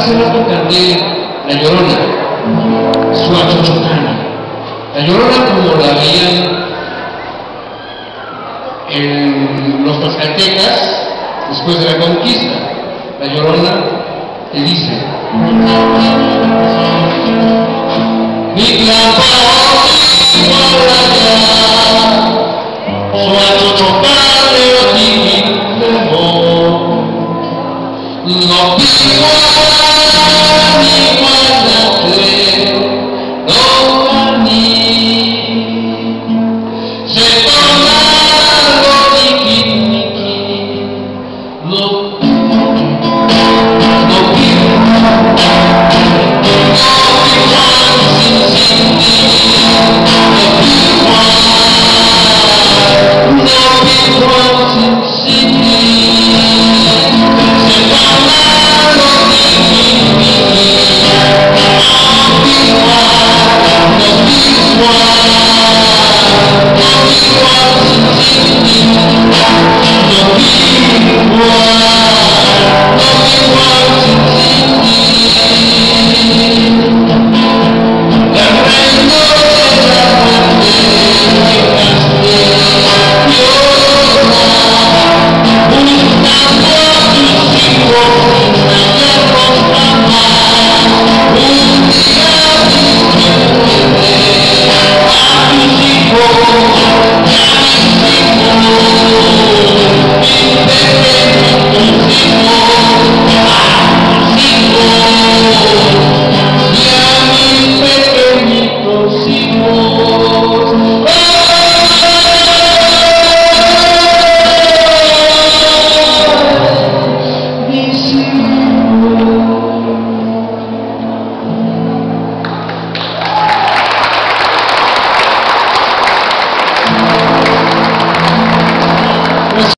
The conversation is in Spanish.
hace rato canté La Llorona, Suachochocana. La Llorona, como la veían en los tlaxcaltecas después de la conquista. La Llorona te dice: no